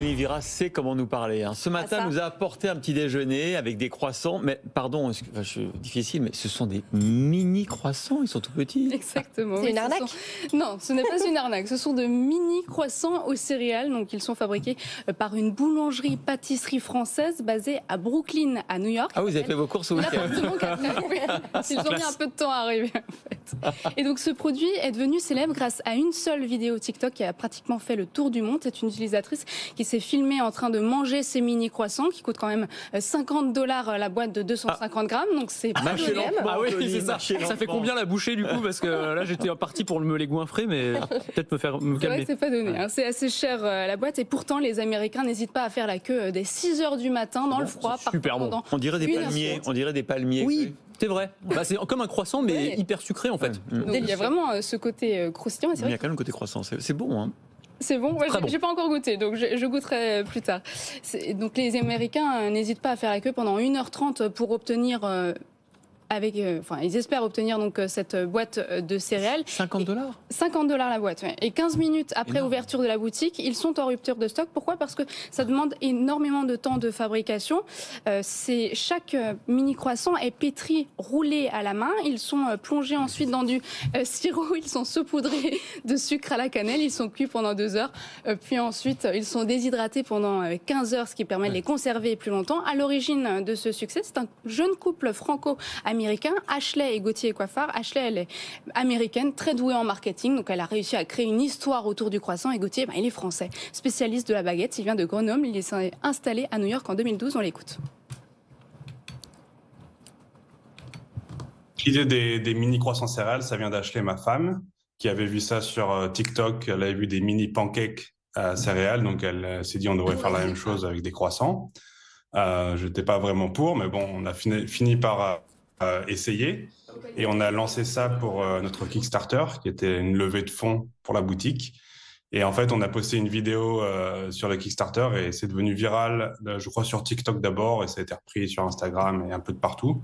Vira sait comment nous parler. Ce matin, nous a apporté un petit déjeuner avec des croissants. Mais pardon, je suis difficile, mais ce sont des mini croissants. Ils sont tout petits. Exactement. C'est une arnaque ? Non, ce n'est pas une arnaque. Ce sont de mini croissants aux céréales. Donc, ils sont fabriqués par une boulangerie-pâtisserie française basée à Brooklyn, à New York. Ah, vous avez fait vos courses au week-end. Ils ont mis un peu de temps à arriver, en fait. Et donc, ce produit est devenu célèbre grâce à une seule vidéo TikTok qui a pratiquement fait le tour du monde. C'est une utilisatrice qui s'est filmée en train de manger ces mini croissants qui coûtent quand même $50 la boîte de 250 grammes. Donc, c'est pas donné. Ah oui, c'est ça. Ça fait combien la bouchée du coup? Parce que là, j'étais parti pour me les goinfrer, mais peut-être me calmer. C'est vrai que c'est pas donné. C'est assez cher la boîte. Et pourtant, les Américains n'hésitent pas à faire la queue dès 6 h du matin dans le froid. Super bon. On dirait des palmiers. On dirait des palmiers. Oui. C'est vrai. C'est comme un croissant, mais hyper sucré en fait. Donc, il y a vraiment ce côté croustillant. Il y a quand même le côté croissant. C'est bon, hein. C'est bon, j'ai pas encore goûté, donc je goûterai plus tard. Donc les Américains n'hésitent pas à faire la queue pendant 1 h 30 pour obtenir ils espèrent obtenir donc cette boîte de céréales. $50 ? $50 la boîte, ouais. Et 15 minutes après ouverture de la boutique, ils sont en rupture de stock. Pourquoi ? Parce que ça demande énormément de temps de fabrication. Chaque mini croissant est pétri, roulé à la main. Ils sont plongés ensuite dans du sirop. Ils sont saupoudrés de sucre à la cannelle. Ils sont cuits pendant 2 heures. Puis ensuite, ils sont déshydratés pendant 15 heures, ce qui permet de les conserver plus longtemps. À l'origine de ce succès, c'est un jeune couple franco-américain, Ashley et Gauthier Coiffard. Ashley, elle est américaine, très douée en marketing, donc elle a réussi à créer une histoire autour du croissant. Et Gauthier, il est français, spécialiste de la baguette. Il vient de Grenoble, il s'est installé à New York en 2012. On l'écoute. L'idée des mini croissants céréales, ça vient d'Ashley, ma femme, qui avait vu ça sur TikTok. Elle avait vu des mini pancakes céréales, donc elle s'est dit on devrait faire la même chose avec des croissants. Je n'étais pas vraiment pour, mais bon, on a fini par essayer. Et on a lancé ça pour notre Kickstarter, qui était une levée de fonds pour la boutique. Et en fait, on a posté une vidéo sur le Kickstarter et c'est devenu viral, je crois, sur TikTok d'abord, et ça a été repris sur Instagram et un peu de partout.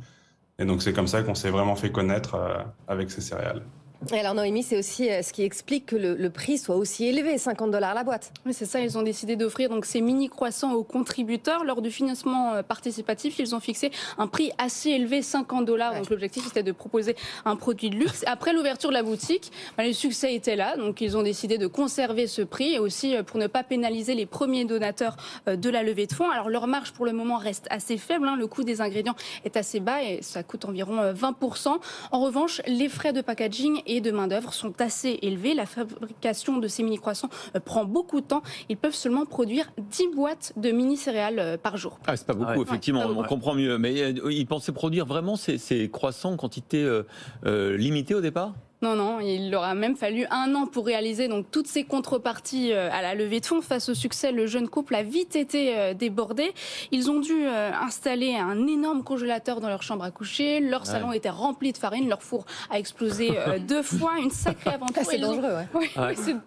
Et donc, c'est comme ça qu'on s'est vraiment fait connaître avec ces céréales. Et alors Noémie, c'est aussi ce qui explique que le prix soit aussi élevé, $50 la boîte. Oui, c'est ça, ils ont décidé d'offrir donc ces mini croissants aux contributeurs. Lors du financement participatif, ils ont fixé un prix assez élevé, $50. Ouais. Donc l'objectif, c'était de proposer un produit de luxe. Après l'ouverture de la boutique, le succès était là, donc ils ont décidé de conserver ce prix et aussi pour ne pas pénaliser les premiers donateurs de la levée de fonds. Alors leur marge pour le moment reste assez faible, le coût des ingrédients est assez bas et ça coûte environ 20%. En revanche, les frais de packaging et de main-d'œuvre sont assez élevés. La fabrication de ces mini-croissants prend beaucoup de temps. Ils peuvent seulement produire 10 boîtes de mini-céréales par jour. Ah, c'est pas beaucoup, effectivement, on comprend mieux. Mais ils pensaient produire vraiment ces croissants en quantité limitée au départ ? Non, il leur a même fallu 1 an pour réaliser donc toutes ces contreparties à la levée de fonds. Face au succès, le jeune couple a vite été débordé. Ils ont dû installer un énorme congélateur dans leur chambre à coucher. Leur salon était rempli de farine. Leur four a explosé 2 fois. Une sacrée aventure. C'est dangereux,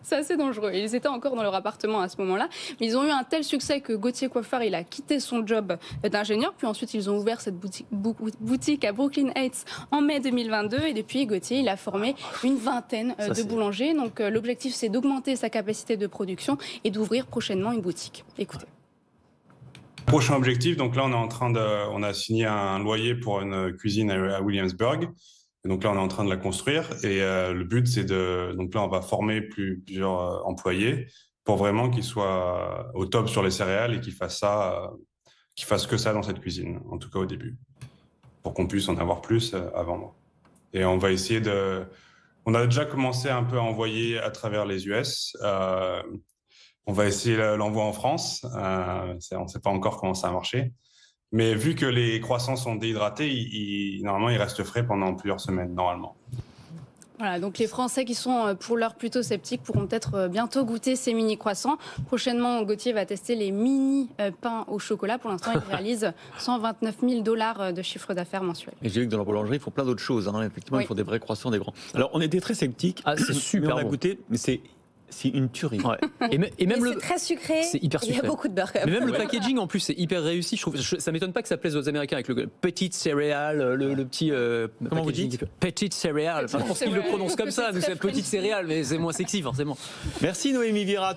c'est assez dangereux. Ils étaient encore dans leur appartement à ce moment-là. Mais ils ont eu un tel succès que Gauthier Coiffard, il a quitté son job d'ingénieur. Puis ensuite, ils ont ouvert cette boutique à Brooklyn Heights en mai 2022. Et depuis, Gauthier, il a formé une vingtaine de boulangers. Donc l'objectif, c'est d'augmenter sa capacité de production et d'ouvrir prochainement une boutique. Écoutez. Prochain objectif, donc là, on a signé un loyer pour une cuisine à Williamsburg. Et donc là, on est en train de la construire. Et le but, c'est donc là, on va former plusieurs employés pour vraiment qu'ils soient au top sur les céréales et qu'ils fassent que ça dans cette cuisine, en tout cas au début, pour qu'on puisse en avoir plus à vendre. Et on va essayer on a déjà commencé un peu à envoyer à travers les US. On va essayer l'envoi en France. On ne sait pas encore comment ça va marcher. Mais vu que les croissants sont déhydratés, normalement, ils restent frais pendant plusieurs semaines, normalement. Voilà, donc les Français qui sont pour l'heure plutôt sceptiques pourront peut-être bientôt goûter ces mini croissants. Prochainement, Gauthier va tester les mini pains au chocolat. Pour l'instant, il réalise $129 000 de chiffre d'affaires mensuel. Et j'ai vu que dans la boulangerie, ils font plein d'autres choses. Effectivement, ils font des vrais croissants, des grands. Alors, on était très sceptiques. C'est super. On a goûté, mais c'est une tuerie. Ouais. Et même c'est très sucré. C'est hyper sucré. Il y a beaucoup de beurre. Mais même le packaging en plus c'est hyper réussi. Je trouve ça m'étonne pas que ça plaise aux Américains avec le petite céréale, le petit. Comment vous dites ? Petite céréale. Enfin, je pense qu'ils le prononcent comme ça. Nous c'est petite céréale, mais c'est moins sexy forcément. Merci Noémie Vira.